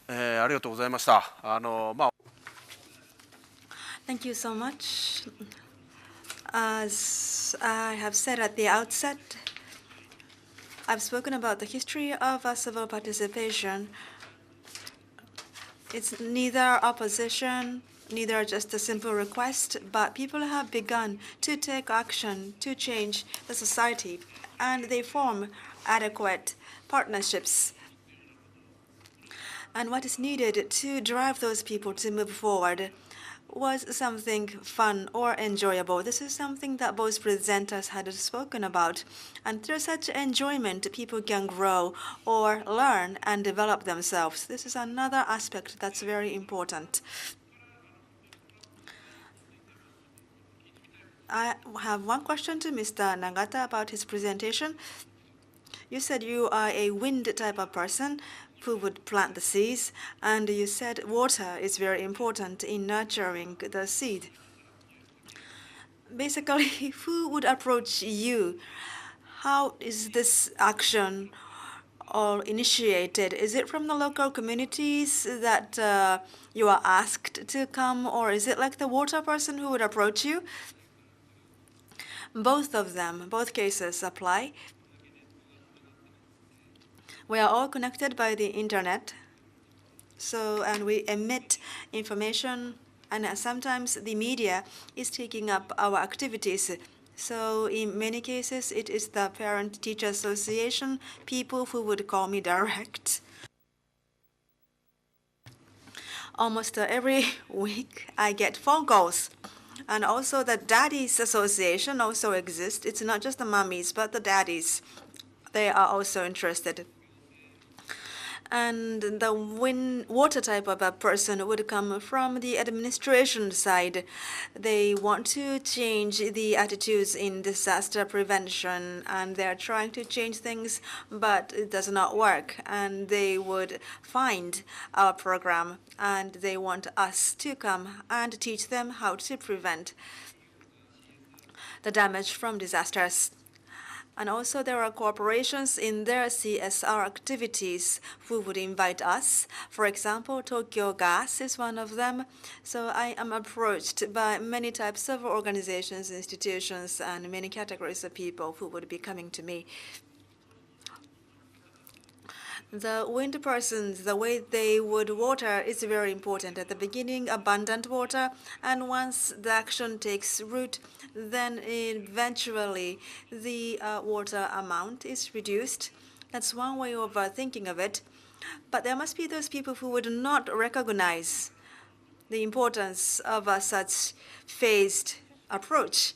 ありがとうございました。Thank you so much. As I have said at the outset, I've spoken about the history of civil participation. It's neither opposition, neither just a simple request, but people have begun to take action to change the society, and they form adequate partnerships. And what is needed to drive those people to move forward was something fun or enjoyable. This is something that both presenters had spoken about. And through such enjoyment, people can grow or learn and develop themselves. This is another aspect that's very important. I have one question to Mr. Nagata about his presentation. You said you are a wind type of person who would plant the seeds, and you said water is very important in nurturing the seed. Basically, who would approach you? How is this action all initiated? Is it from the local communities that you are asked to come, or is it like the water person who would approach you? Both of them, both cases apply. We are all connected by the internet, and we emit information, and sometimes the media is taking up our activities. So in many cases, it is the Parent-Teacher Association people who would call me direct. Almost every week, I get phone calls. And also the Daddies Association also exists. It's not just the mummies, but the daddies. They are also interested. And the water type of a person would come from the administration side. They want to change the attitudes in disaster prevention, and they're trying to change things, but it does not work. And they would find our program, and they want us to come and teach them how to prevent the damage from disasters. And also there are corporations in their CSR activities who would invite us. For example, Tokyo Gas is one of them. So I am approached by many types of organizations, institutions, and many categories of people who would be coming to me. The wind persons, the way they would water is very important. At the beginning, abundant water, and once the action takes root, then eventually the water amount is reduced. That's one way of thinking of it. But there must be those people who would not recognize the importance of such phased approach.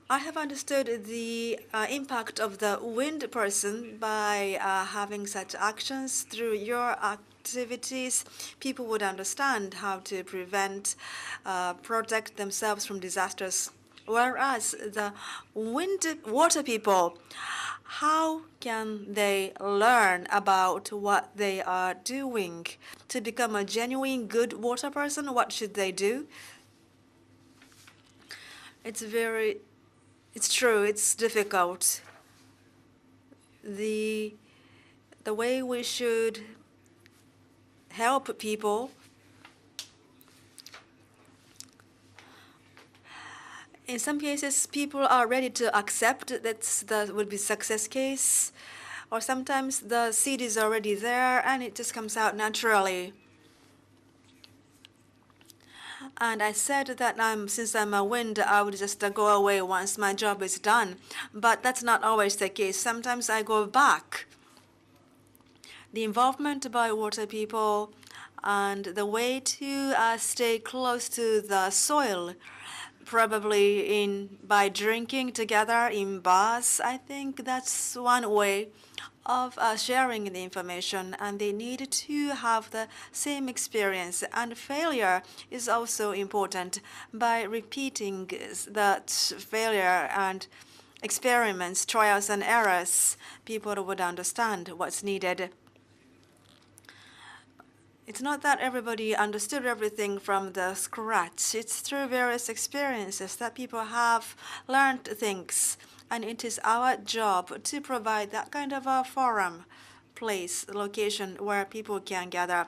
I have understood the impact of the wind person by having such actions through your activities. People would understand how to prevent, protect themselves from disasters. Whereas the water people, how can they learn about what they are doing to become a genuine good water person? What should they do? It's true, it's difficult. The way we should help people, in some cases, people are ready to accept that would be success case, or sometimes the seed is already there and it just comes out naturally. And I said that since I'm a wind, I would just go away once my job is done. But that's not always the case. Sometimes I go back. The involvement by water people and the way to stay close to the soil, probably by drinking together in bars, I think that's one way of sharing the information, and they need to have the same experience. And failure is also important. By repeating that failure and experiments, trials and errors, people would understand what's needed. It's not that everybody understood everything from the scratch. It's through various experiences that people have learned things. And it is our job to provide that kind of a forum, place, location where people can gather.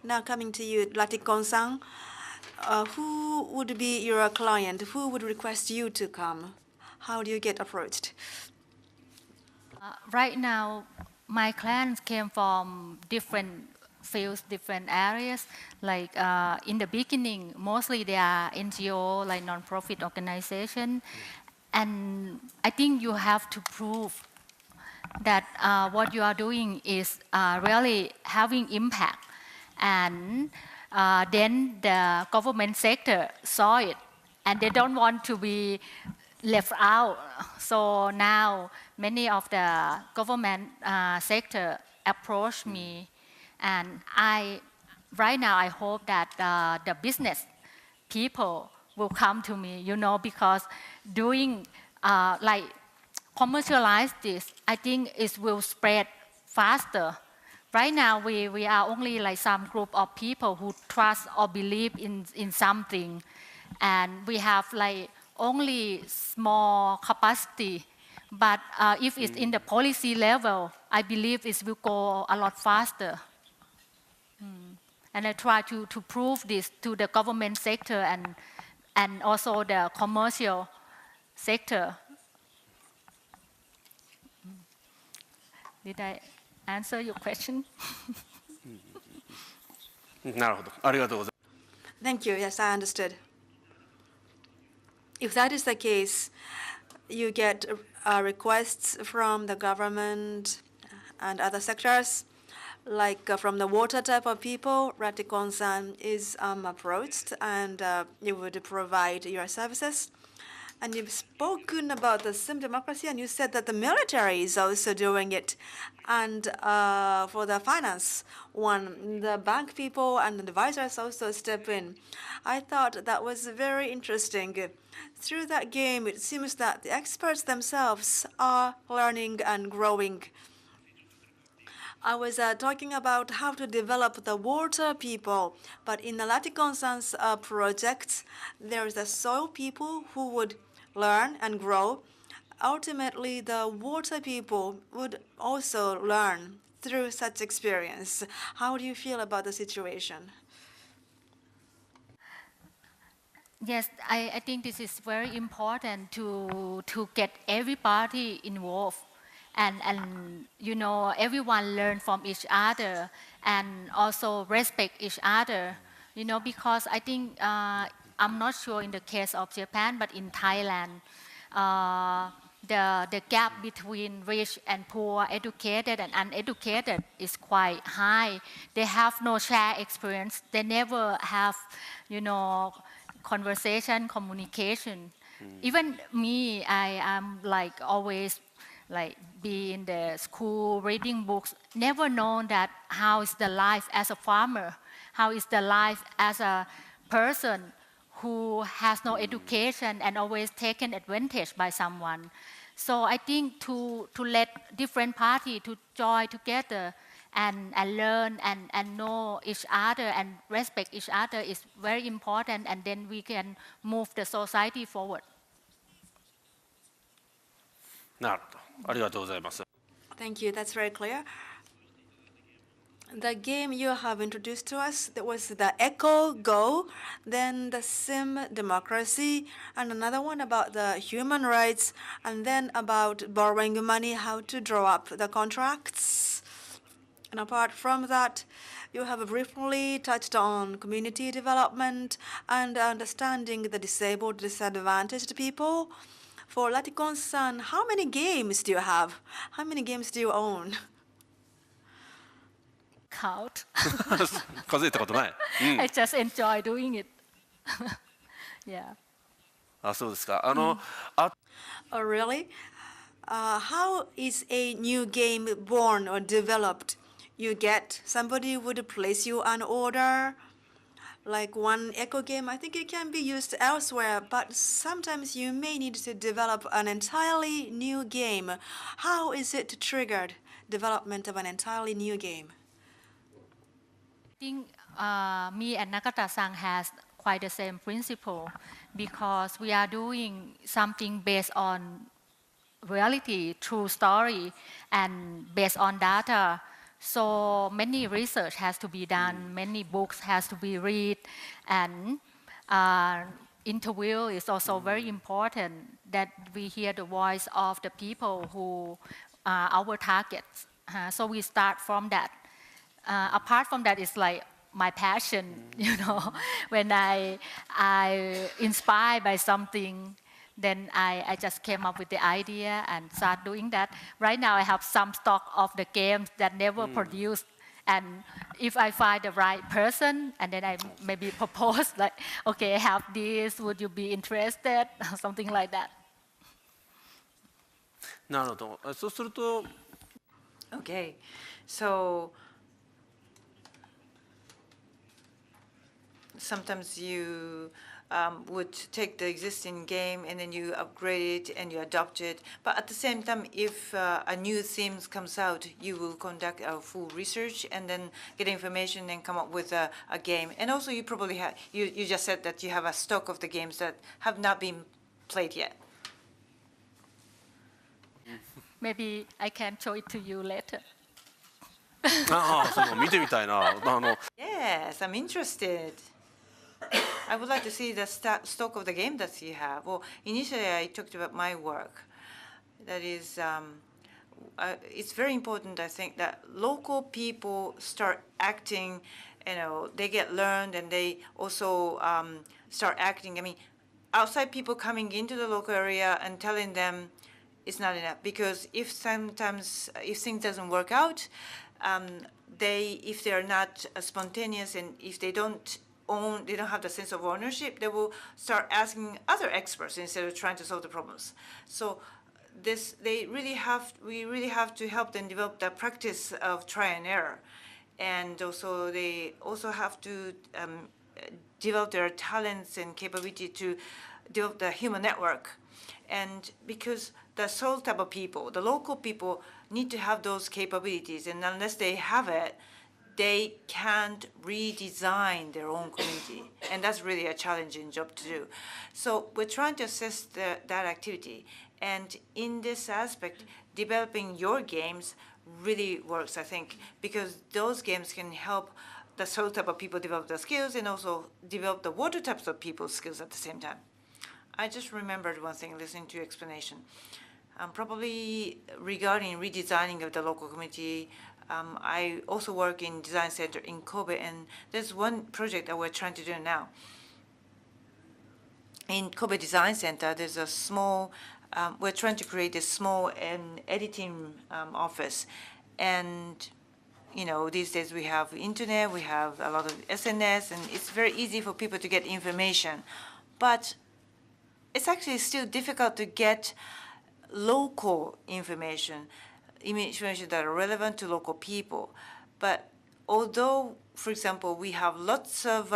Now coming to you, Latikon-san, who would be your client? Who would request you to come? How do you get approached? Right now, my clients came from different fields, different areas. Like in the beginning, mostly they are NGO, like non-profit organization. And I think you have to prove that what you are doing is really having impact. And then the government sector saw it, and they don't want to be left out. So now many of the government sector approach me, and right now I hope that the business people will come to me, because doing like commercialize this, I think it will spread faster. Right now, we are only like some group of people who trust or believe in something. And we have like only small capacity. But if it's in the policy level, I believe it will go a lot faster. And I try to prove this to the government sector and also the commercial sector. Did I answer your question? Thank you. Yes, I understood. If that is the case, you get requests from the government and other sectors, like from the water type of people. Ratikon-san is approached, and you would provide your services. And you've spoken about the sim democracy, and you said that the military is also doing it. And for the finance one, the bank people and the advisors also step in. I thought that was very interesting. Through that game, it seems that the experts themselves are learning and growing. I was talking about how to develop the water people, but in the Latikon-san's projects, there is the soil people who would learn and grow. Ultimately, the water people would also learn through such experience. How do you feel about the situation? Yes, I think this is very important to get everybody involved. And everyone learn from each other and also respect each other, because I think, I'm not sure in the case of Japan, but in Thailand, the gap between rich and poor, educated and uneducated is quite high. They have no shared experience. They never have, conversation, communication. Even me, I am like always like be in the school reading books, never known that how is the life as a farmer, how is the life as a person who has no education and always taken advantage by someone. So I think to let different parties to join together and learn and know each other and respect each other is very important, and then we can move the society forward. Thank you. That's very clear. The game you have introduced to us, that was the Echo Go, then the Sim Democracy, and another one about the human rights, and then about borrowing money, how to draw up the contracts. And apart from that, you have briefly touched on community development and understanding the disabled, disadvantaged people. For Latikon-san, how many games do you have? How many games do you own? Count. I just enjoy doing it. Yeah. Oh, really? How is a new game born or developed? You get somebody would place you an order, like one echo game. I think it can be used elsewhere, but sometimes you may need to develop an entirely new game. How is it triggered, development of an entirely new game? I think me and Nagata-san has quite the same principle, because we are doing something based on reality, true story, and based on data. So many research has to be done, many books has to be read, and interview is also very important, that we hear the voice of the people who are our targets. So we start from that. Apart from that, it's like my passion, when I inspired by something, then I just came up with the idea and start doing that. Right now I have some stock of the games that never produced, and if I find the right person, and then I maybe propose like, okay, I have this, would you be interested? Something like that. なるほど。そうすると Okay, so sometimes you would take the existing game and then you upgrade it and you adopt it. But at the same time, if a new theme comes out, you will conduct a full research and then get information and come up with a game. And also you probably have, you just said that you have a stock of the games that have not been played yet. Maybe I can show it to you later. ああ、その見てみたいな。Yes, I'm interested. I would like to see the stock of the game that you have. Well, initially I talked about my work. That is, it's very important, I think, that local people start acting, they get learned and they also start acting. I mean, outside people coming into the local area and telling them it's not enough, because if things doesn't work out, if they're not spontaneous and if they don't have the sense of ownership, they will start asking other experts instead of trying to solve the problems. So we really have to help them develop the practice of try and error. And also they also have to develop their talents and capability to develop the human network. And because the soul type of people, the local people, need to have those capabilities, and unless they have it, they can't redesign their own community. And that's really a challenging job to do. So we're trying to assess that activity. And in this aspect, developing your games really works, I think, because those games can help the soul type of people develop their skills and also develop the water types of people's skills at the same time. I just remembered one thing listening to your explanation. Probably regarding redesigning of the local community, I also work in design center in Kobe, and there's one project that we're trying to do now. In Kobe Design Center, there's a small, we're trying to create a small editing office. And these days we have internet, we have a lot of SNS, and it's very easy for people to get information. But it's actually still difficult to get local information that are relevant to local people. But although, for example, we have lots of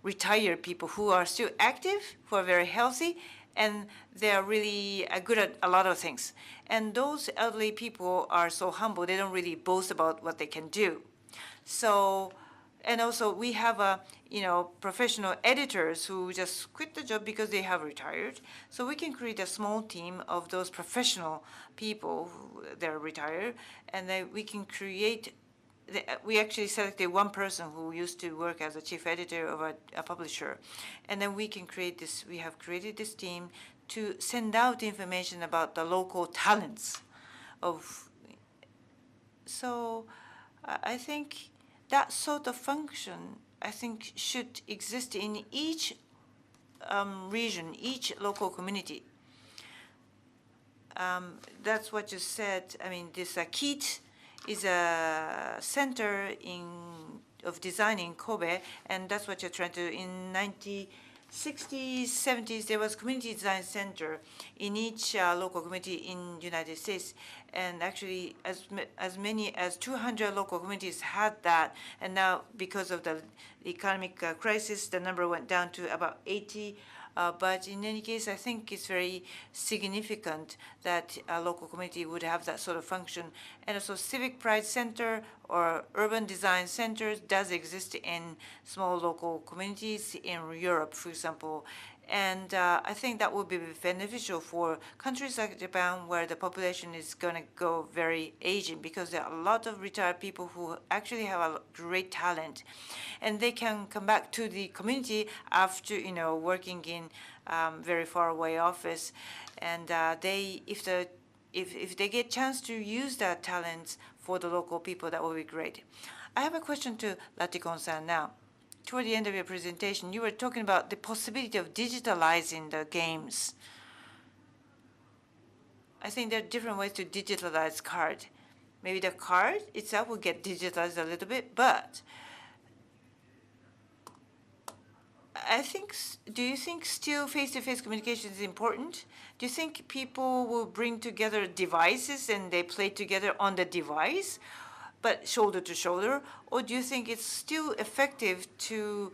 retired people who are still active, who are very healthy, and they are really good at a lot of things. And those elderly people are so humble, they don't really boast about what they can do. So, and also we have professional editors who just quit the job because they have retired. So we can create a small team of those professional people that are retired, and then we can create. We actually selected one person who used to work as a chief editor of a publisher, and then we can create this. We have created this team to send out information about the local talents of. So, I think that sort of function, I think, should exist in each region, each local community. That's what you said. I mean, this KIT is a center of design in Kobe, and that's what you're trying to do. In 1960s, 70s, there was community design center in each local community in the United States. And actually, as many as 200 local communities had that. And now, because of the economic crisis, the number went down to about 80. But in any case, I think it's very significant that a local community would have that sort of function. And also Civic Pride Center or Urban Design Centers does exist in small local communities in Europe, for example. And I think that would be beneficial for countries like Japan, where the population is going to go very aging, because there are a lot of retired people who actually have a great talent, and they can come back to the community after working in very far away office, and if they get chance to use that talents for the local people, that would be great. I have a question to Latikon-san now. Toward the end of your presentation, you were talking about the possibility of digitalizing the games. I think there are different ways to digitalize card. Maybe the card itself will get digitalized a little bit, but do you think still face-to-face communication is important? Do you think people will bring together devices and they play together on the device, but shoulder to shoulder? Or do you think it's still effective to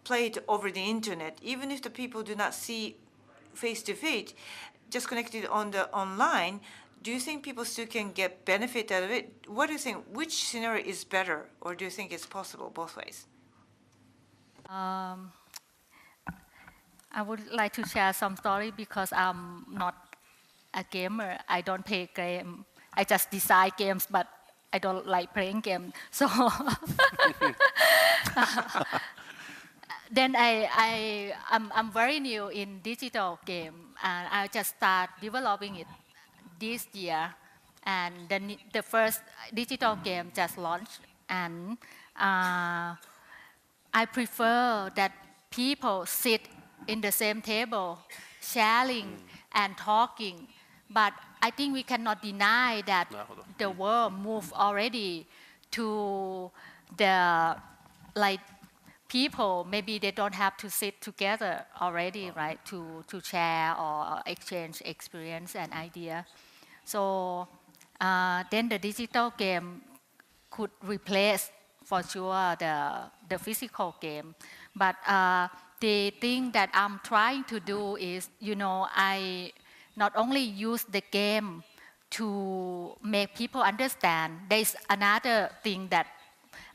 play it over the internet, even if the people do not see face-to-face, just connected on the online? Do you think people still can get benefit out of it? What do you think? Which scenario is better, or do you think it's possible both ways? I would like to share some story because I'm not a gamer. I don't play game. I just design games, but I don't like playing games. So then I'm very new in digital game, and I just start developing it this year. And then the first digital game just launched, and I prefer that people sit in the same table, sharing and talking. But I think we cannot deny that the world moved already to the, like, people, maybe they don't have to sit together already, right, to share or exchange experience and idea. So then the digital game could replace for sure the physical game. But the thing that I'm trying to do is, I not only use the game to make people understand. There's another thing that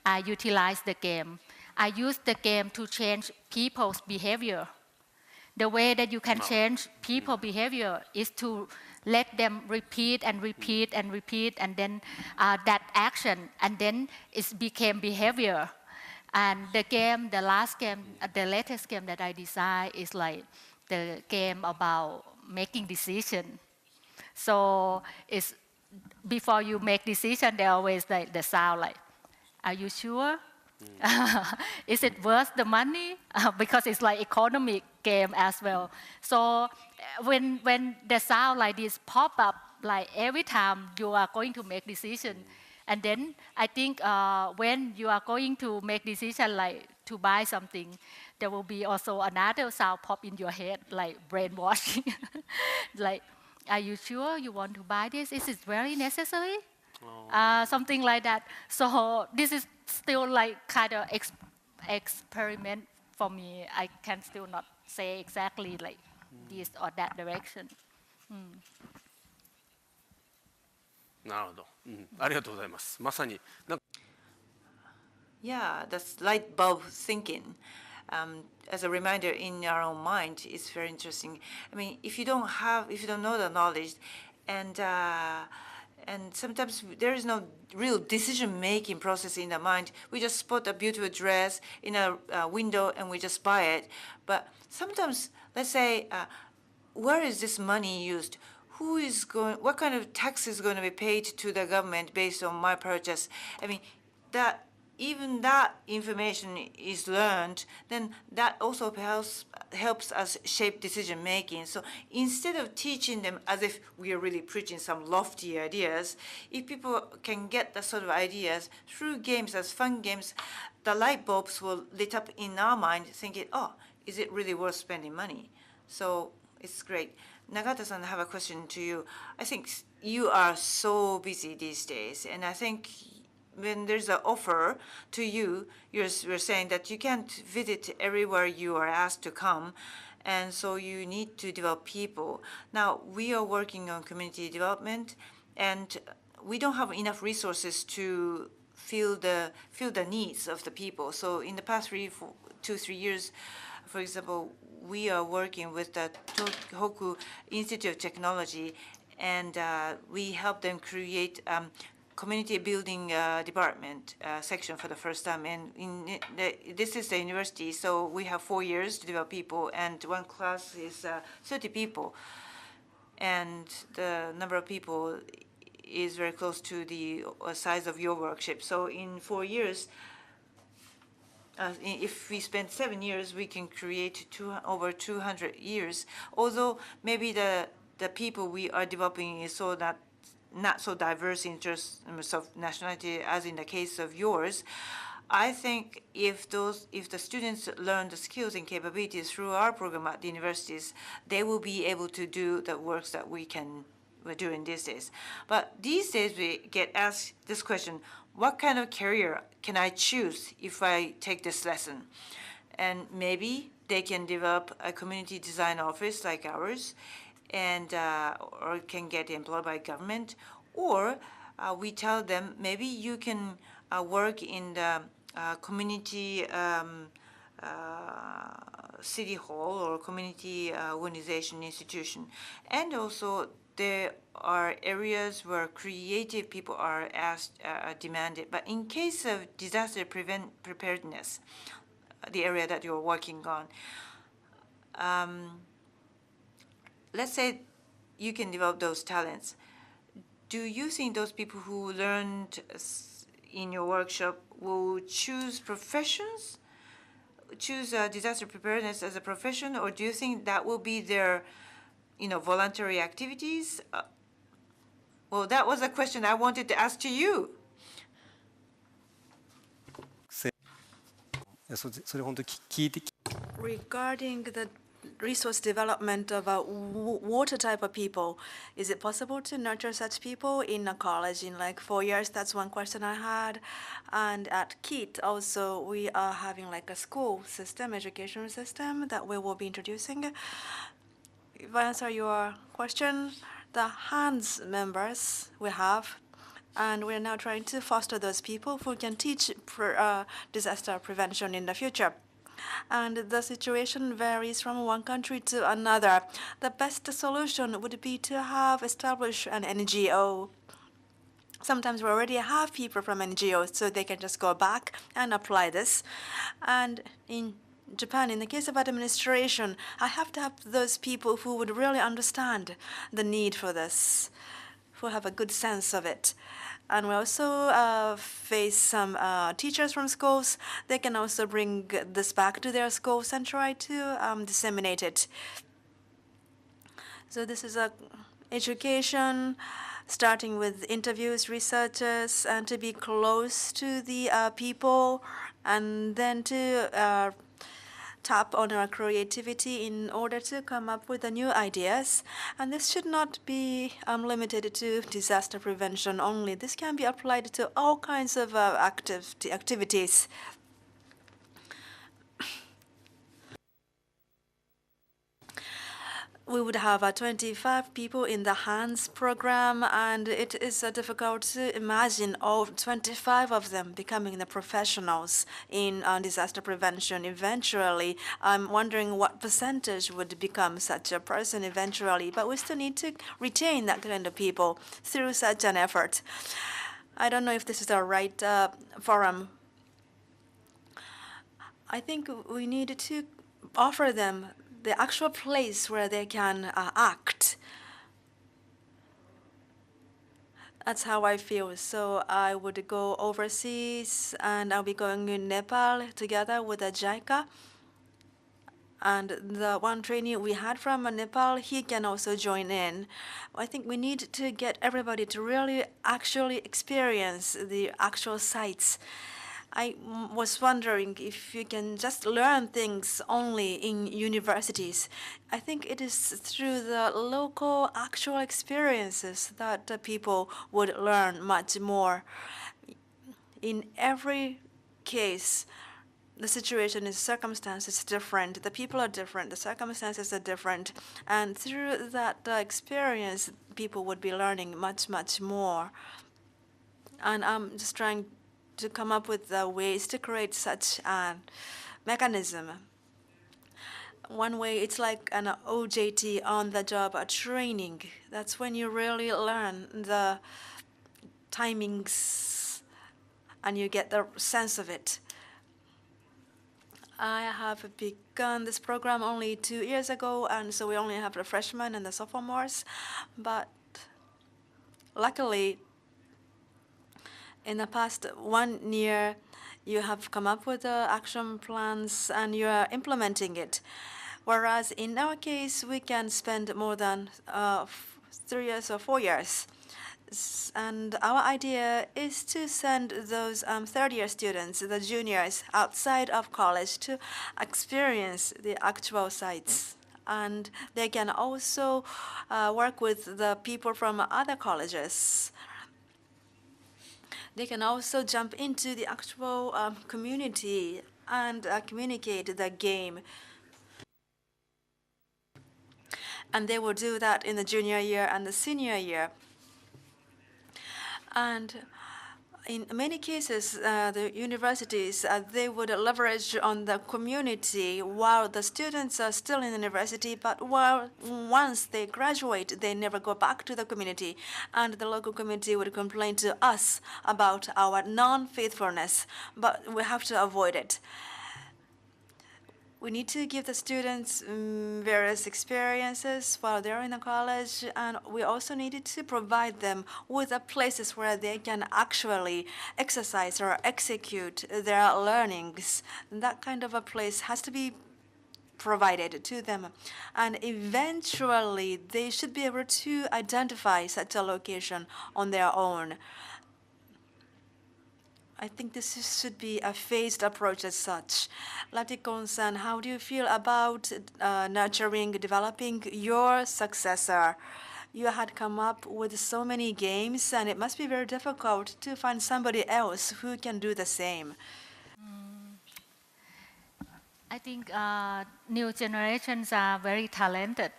I utilize the game. I use the game to change people's behavior. The way that you can change people's behavior is to let them repeat and repeat and repeat, and then that action, and then it became behavior. And the last game, the latest game that I designed is like the game about making decision. So it's before you make decision, they always like the sound like, "Are you sure? Is it worth the money?" Because it's like economic game as well. So when the sound like this pop up, like every time you are going to make decision, and then I think when you are going to make decision like to buy something, there will be also another sound pop in your head, like brainwashing, like, "Are you sure you want to buy this? Is it very necessary?" Something like that. So this is still like kind of experiment for me. I can still not say exactly like this or that direction. なるほど、ありがとうございます。まさになんか Yeah, that's light bulb thinking. As a reminder in our own mind, it's very interesting. I mean, if you don't know the knowledge, and sometimes there is no real decision-making process in the mind. We just spot a beautiful dress in a window and we just buy it. But sometimes, let's say, where is this money used? What kind of tax is going to be paid to the government based on my purchase? I mean, even that information is learned, then that also helps us shape decision making. So instead of teaching them as if we are really preaching some lofty ideas, if people can get the sort of ideas through games as fun games, the light bulbs will lit up in our mind thinking, oh, is it really worth spending money? So it's great. Nagata-san, I have a question to you. I think you are so busy these days, and I think when there's an offer to you, you're saying that you can't visit everywhere you are asked to come, and so you need to develop people. Now, we are working on community development, and we don't have enough resources to fill the needs of the people. So in the past 2-3 years, for example, we are working with the Tohoku Institute of Technology, and we help them create community building department section for the first time. And this is the university, so we have 4 years to develop people, and one class is 30 people. And the number of people is very close to the size of your workshop. So in 4 years, if we spend 7 years, we can create over 200 years. Although maybe the people we are developing is not so diverse in terms of nationality as in the case of yours, I think if the students learn the skills and capabilities through our program at the universities, they will be able to do the works that we're doing these days. But these days we get asked this question: what kind of career can I choose if I take this lesson? And maybe they can develop a community design office like ours, and or can get employed by government, or we tell them maybe you can work in the community city hall or community organization institution. And also there are areas where creative people are demanded. But in case of disaster preparedness, the area that you're working on, let's say you can develop those talents. Do you think those people who learned in your workshop will choose professions, choose disaster preparedness as a profession, or do you think that will be their, voluntary activities? Well, that was a question I wanted to ask to you. それ本当聞いて Regarding the resource development of water type of people, is it possible to nurture such people in a college in like 4 years? That's one question I had. And at KIT also, we are having like a school system, education system that we will be introducing. If I answer your question, the HANDS members we have, and we're now trying to foster those people who can teach disaster prevention in the future. And the situation varies from one country to another. The best solution would be to have established an NGO. Sometimes we already have people from NGOs, so they can just go back and apply this. And in Japan, in the case of administration, I have to have those people who would really understand the need for this, who have a good sense of it. And we also face some teachers from schools. They can also bring this back to their schools and try to disseminate it. So this is a education, starting with interviews, researchers, and to be close to the people, and then to tap on our creativity in order to come up with the new ideas. And this should not be limited to disaster prevention only. This can be applied to all kinds of activities. We would have 25 people in the HANDS program, and it is difficult to imagine all 25 of them becoming the professionals in disaster prevention eventually. I'm wondering what percentage would become such a person eventually, but we still need to retain that kind of people through such an effort. I don't know if this is the right forum. I think we need to offer them the actual place where they can act. That's how I feel. So I would go overseas, and I'll be going to Nepal together with a JICA. And the one trainee we had from Nepal, he can also join in. I think we need to get everybody to really actually experience the actual sites. I was wondering if you can just learn things only in universities. I think it is through the local actual experiences that people would learn much more. In every case, the situation is circumstances different. The people are different. The circumstances are different. And through that experience, people would be learning much, much more. And I'm just trying to come up with ways to create such a mechanism. one way, it's like an OJT, on the job training. That's when you really learn the timings and you get the sense of it. I have begun this program only 2 years ago, and so we only have the freshmen and the sophomores. But luckily, in the past 1 year, you have come up with the action plans and you are implementing it. Whereas in our case, we can spend more than 3 years or 4 years. And our idea is to send those third-year students, the juniors, outside of college to experience the actual sites. And they can also work with the people from other colleges. They can also jump into the actual community and communicate the game. And they will do that in the junior year and the senior year. And in many cases, the universities, they would leverage on the community while the students are still in university, but once they graduate, they never go back to the community. And the local community would complain to us about our non-faithfulness, but we have to avoid it. We need to give the students various experiences while they're in the college, and we also needed to provide them with places where they can actually exercise or execute their learnings. And that kind of a place has to be provided to them. And eventually, they should be able to identify such a location on their own. I think this should be a phased approach as such. Latikon-san, how do you feel about nurturing, developing your successor? You had come up with so many games, and it must be very difficult to find somebody else who can do the same. I think new generations are very talented.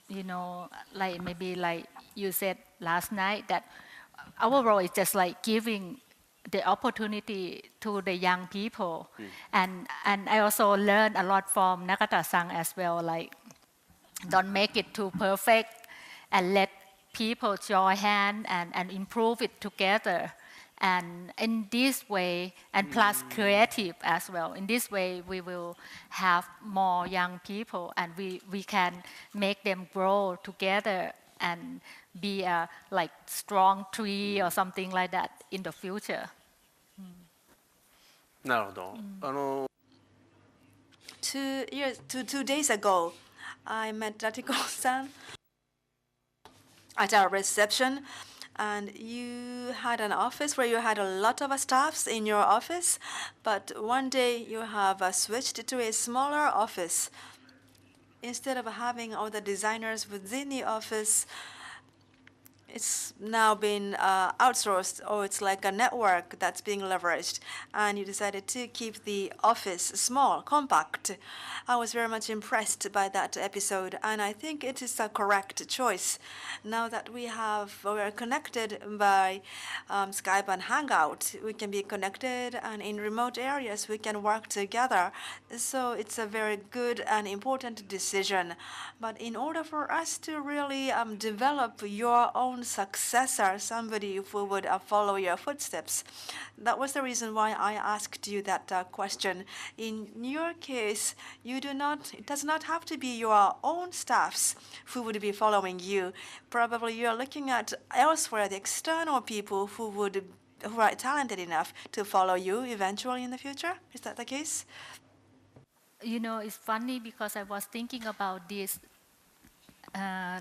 You know, like maybe like you said last night, that our role is just like giving the opportunity to the young people. And I also learned a lot from Nagata-san as well, like don't make it too perfect and let people join hand and improve it together. And in this way, and plus creative as well, in this way we will have more young people and we can make them grow together and be a like strong tree or something like that in the future. なるほど。Two days ago, I met Ratiko-san at our reception, and you had an office where you had a lot of staffs in your office, but one day you have switched to a smaller office. Instead of having all the designers within the office, it's now been outsourced, or it's like a network that's being leveraged, and you decided to keep the office small, compact. I was very much impressed by that episode, and I think it is a correct choice. Now that we are connected by Skype and Hangout, we can be connected, and in remote areas we can work together. So it's a very good and important decision. But in order for us to really develop your own successor, somebody who would follow your footsteps, that was the reason why I asked you that question. In your case, it does not have to be your own staffs who would be following you. Probably you're looking at elsewhere the external people who are talented enough to follow you eventually in the future. Is that the case? You know, it's funny because I was thinking about this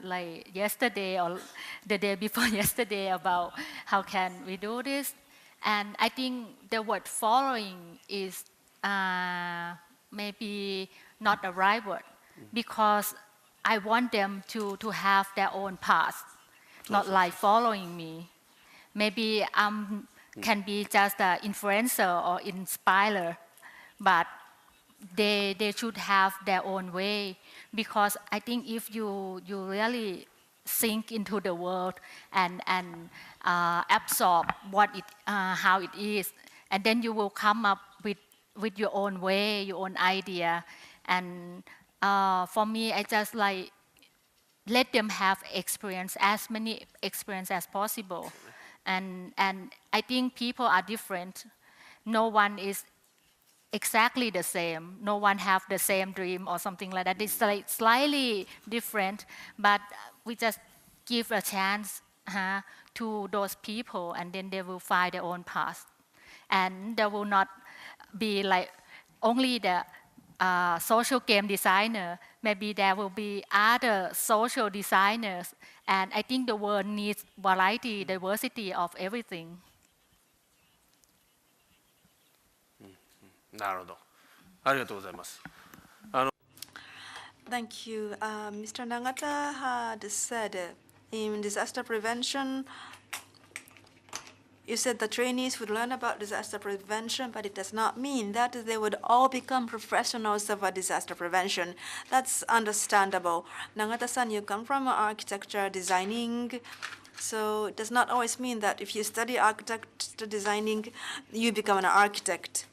like yesterday or the day before yesterday about how can we do this. And I think the word following is maybe not the right word, because I want them to have their own path, not like following me. Maybe can be just an influencer or inspirer, but they should have their own way, because I think if you really sink into the world and absorb how it is, and then you will come up with your own way, your own idea, and for me, I just like let them have experience, as many experience as possible. And I think people are different. No one is exactly the same. No one have the same dream or something like that. It's like slightly different, but we just give a chance to those people, and then they will find their own path. And there will not be like only the social game designer. Maybe there will be other social designers. And I think the world needs variety, diversity of everything. なるほど。ありがとうございます。Thank you. Mr. Nagata had said in disaster prevention, you said the trainees would learn about disaster prevention, but it does not mean that they would all become professionals of disaster prevention. That's understandable. Nagata-san, you come from architecture designing, so it does not always mean that if you study architecture designing, you become an architect.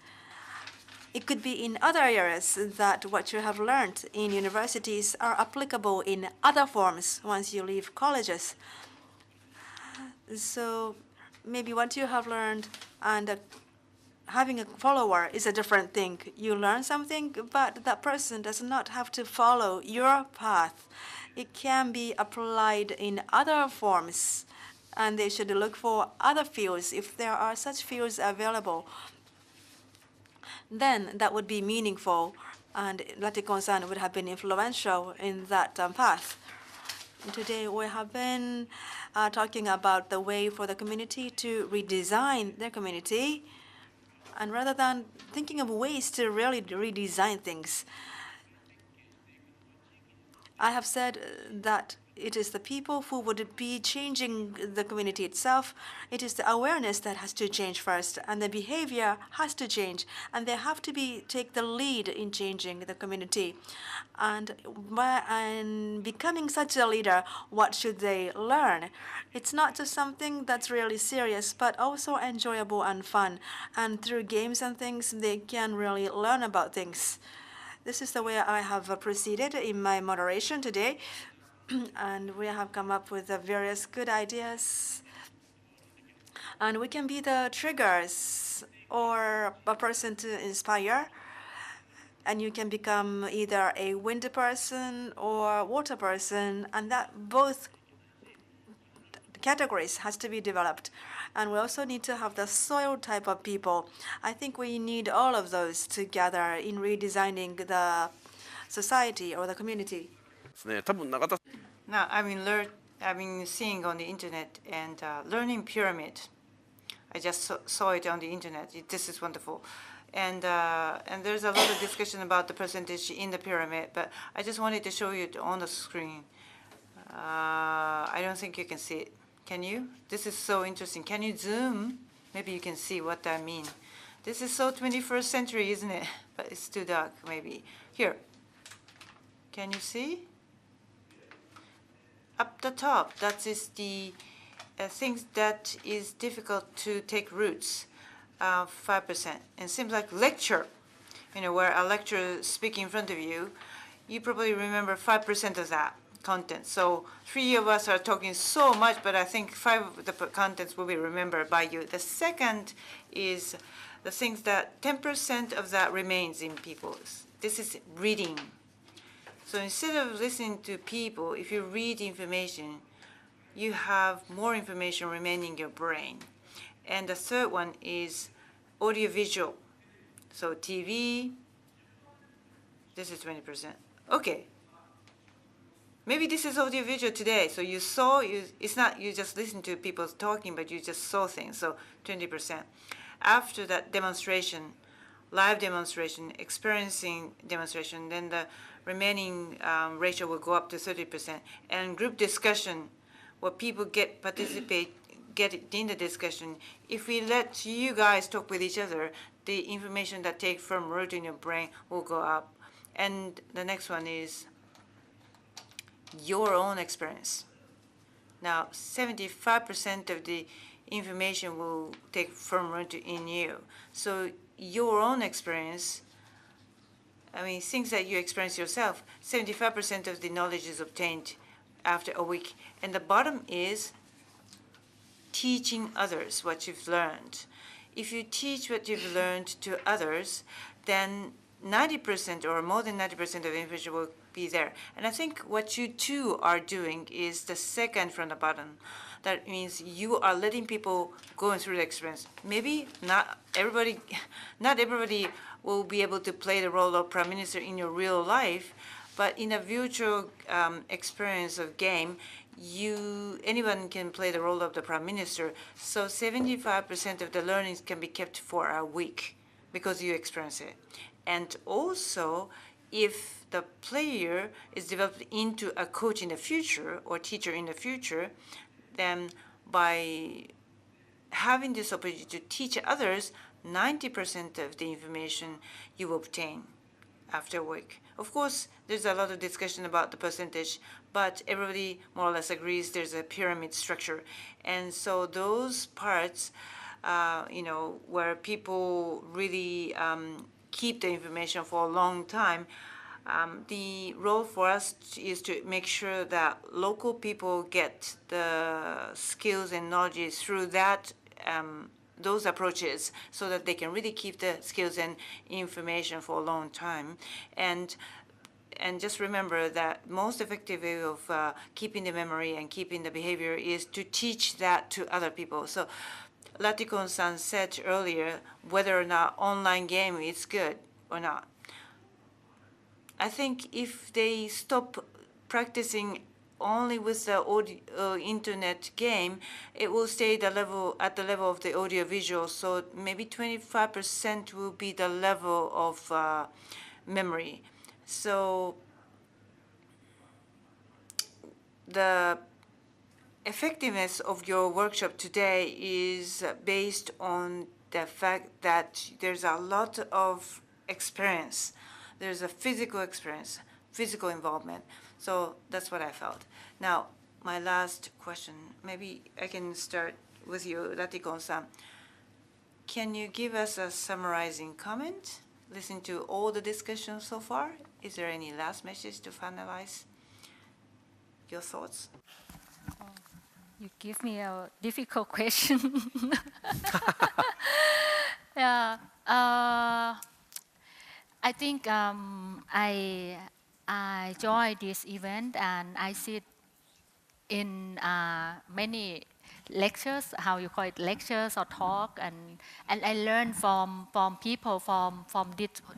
It could be in other areas that what you have learned in universities are applicable in other forms once you leave colleges. So maybe what you have learned and having a follower is a different thing. You learn something, but that person does not have to follow your path. It can be applied in other forms, and they should look for other fields if there are such fields available. Then that would be meaningful, and Latikon-san would have been influential in that path. Today we have been talking about the way for the community to redesign their community, and rather than thinking of ways to really redesign things, I have said that it is the people who would be changing the community itself. It is the awareness that has to change first, and the behavior has to change, and they have to take the lead in changing the community. And becoming such a leader, what should they learn? It's not just something that's really serious, but also enjoyable and fun. And through games and things, they can really learn about things. This is the way I have proceeded in my moderation today. And we have come up with various good ideas. And we can be the triggers or a person to inspire. And you can become either a wind person or water person, and that both categories has to be developed. And we also need to have the soil type of people. I think we need all of those together in redesigning the society or the community. Now, I've been seeing on the internet and learning pyramid. I just saw it on the internet. This is wonderful. And there's a lot of discussion about the percentage in the pyramid, but I just wanted to show you it on the screen. I don't think you can see it. Can you? This is so interesting. Can you zoom? Maybe you can see what I mean. This is so 21st century, isn't it? But it's too dark, maybe. Here. Can you see? Up the top, that is the things that is difficult to take roots, 5%. And it seems like lecture, where a lecturer speaks in front of you, you probably remember 5% of that content. So 3 of us are talking so much, but I think 5 of the contents will be remembered by you. The second is the things that 10% of that remains in people. This is reading. So instead of listening to people, if you read information, you have more information remaining in your brain. And the third one is audiovisual. So TV, this is 20%. Okay. Maybe this is audiovisual today. So you saw, it's not you just listen to people talking, but you just saw things. So 20%. After that demonstration, live demonstration, experiencing demonstration, then the remaining ratio will go up to 30%. And group discussion, where people get in the discussion. If we let you guys talk with each other, the information that take firm root in your brain will go up. And the next one is your own experience. Now, 75% of the information will take firm root in you. So your own experience I mean, things that you experience yourself, 75% of the knowledge is obtained after a week. And the bottom is teaching others what you've learned. If you teach what you've learned to others, then 90% or more than 90% of the information will be there. And I think what you two are doing is the second from the bottom. That means you are letting people go through the experience. Maybe not everybody will be able to play the role of Prime Minister in your real life, but in a virtual experience of game, anyone can play the role of the Prime Minister. So 75% of the learnings can be kept for a week because you experience it. And also, if the player is developed into a coach in the future or teacher in the future, then by having this opportunity to teach others, 90% of the information you obtain after a week. Of course, there's a lot of discussion about the percentage, but everybody more or less agrees there's a pyramid structure. And so those parts, where people really keep the information for a long time, the role for us is to make sure that local people get the skills and knowledge through that those approaches so that they can really keep the skills and information for a long time. And just remember that most effective way of keeping the memory and keeping the behavior is to teach that to other people. So Latikon-san said earlier whether or not online game is good or not. I think if they stop practicing only with the audio, internet game, it will stay at the level of the audio visual. So maybe 25% will be the level of memory. So the effectiveness of your workshop today is based on the fact that there's a lot of experience. There's a physical experience, physical involvement. So that's what I felt. Now, my last question, maybe I can start with you, Latikon-san. Can you give us a summarizing comment? Listen to all the discussion so far. Is there any last message to finalize your thoughts? You give me a difficult question. Yeah. I think I joined this event and I sit in many lectures, how you call it, lectures or talk, and I learn from people from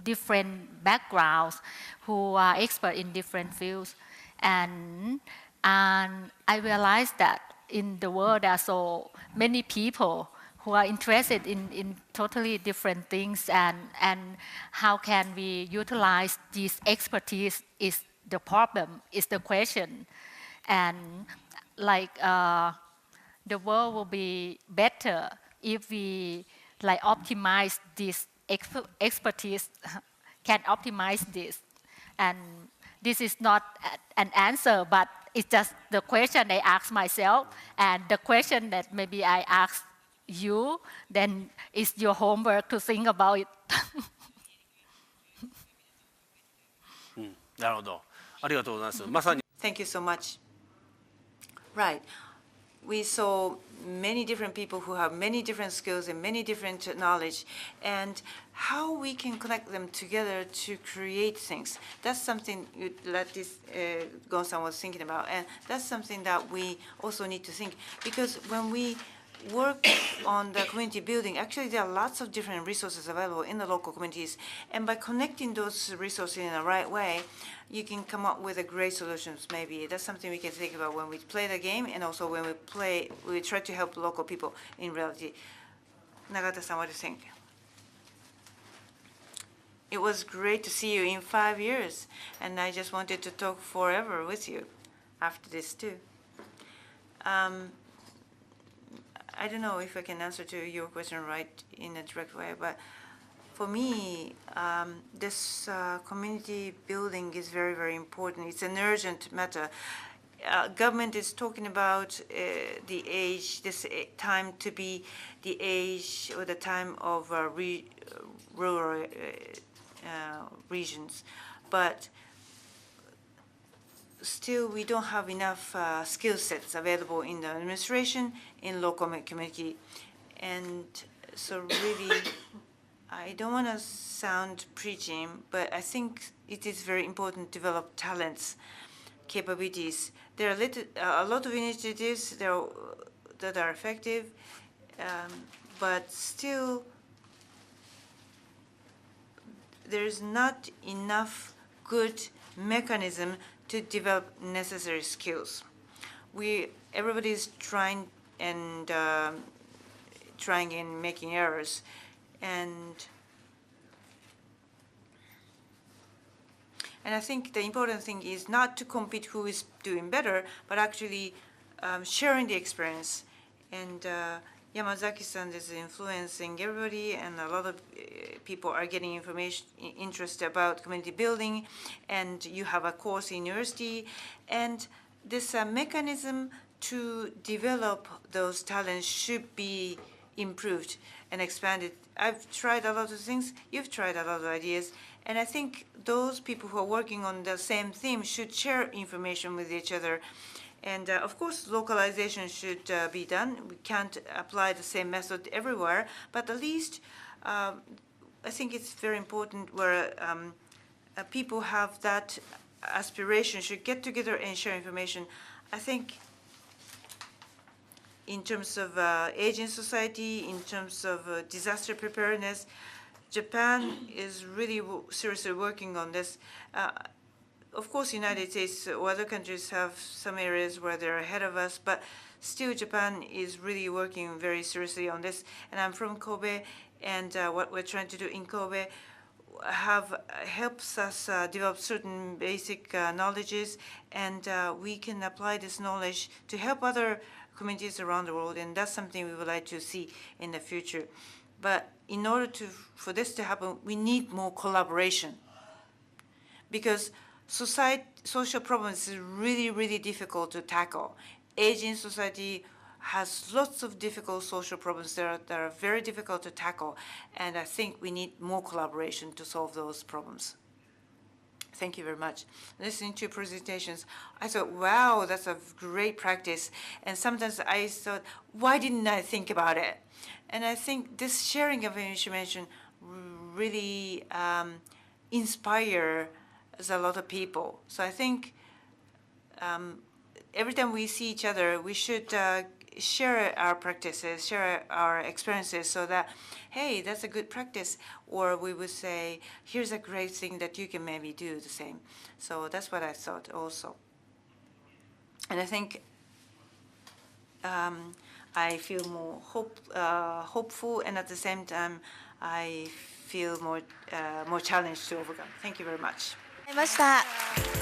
different backgrounds who are expert in different fields, and I realized that in the world there are so many people who are interested in totally different things, and how can we utilize this expertise is the problem, is the question. And like the world will be better if we like optimize this expertise, can optimize this. And this is not an answer, but it's just the question I ask myself, and the question that maybe I ask you, then it's your homework to think about it. なるほど。ありがとうございます。まさに Thank you so much. Right. We saw many different people who have many different skills and many different knowledge, and how we can connect them together to create things. That's something that this Gon-san was thinking about, and that's something that we also need to think, because when we work on the community building, actually there are lots of different resources available in the local communities, and by connecting those resources in the right way, you can come up with a great solutions. Maybe that's something we can think about when we play the game, and also when we try to help local people in reality. Nagata-san, what do you think? It was great to see you in 5 years, and I just wanted to talk forever with you after this too. I don't know if I can answer to your question right in a direct way, but for me, this community building is very, very important. It's an urgent matter. Government is talking about the age, this time to be the age or the time of rural regions. But still, we don't have enough skill sets available in the administration, in local community. And so really, I don't want to sound preaching, but I think it is very important to develop talents, capabilities. There are a lot of initiatives that are effective, but still there is not enough good mechanism to develop necessary skills. Everybody is trying and making errors, and I think the important thing is not to compete who is doing better, but actually sharing the experience. And Yamazaki-san is influencing everybody, and a lot of people are getting interest about community building, and you have a course in university, and this mechanism to develop those talents should be improved and expanded. I've tried a lot of things, you've tried a lot of ideas, and I think those people who are working on the same theme should share information with each other. And of course, localization should be done. We can't apply the same method everywhere, but at least I think it's very important where people have that aspiration, should get together and share information. I think in terms of aging society, in terms of disaster preparedness, Japan is really seriously working on this. Of course, United States or other countries have some areas where they're ahead of us, but still Japan is really working very seriously on this. And I'm from Kobe, and what we're trying to do in Kobe helps us develop certain basic knowledges, and we can apply this knowledge to help other communities around the world, and that's something we would like to see in the future. But in order for this to happen, we need more collaboration, because social problems is really, really difficult to tackle. Aging society has lots of difficult social problems that are very difficult to tackle, and I think we need more collaboration to solve those problems. Thank you very much. Listening to presentations, I thought, wow, that's a great practice. And sometimes I thought, why didn't I think about it? And I think this sharing of information really inspires a lot of people. So I think every time we see each other, we should share our practices, share our experiences, so that, hey, that's a good practice. Or we would say, here's a great thing that you can maybe do the same. So that's what I thought also. And I think I feel more hopeful, and at the same time, I feel more challenged to overcome. Thank you very much. ありがとうございました。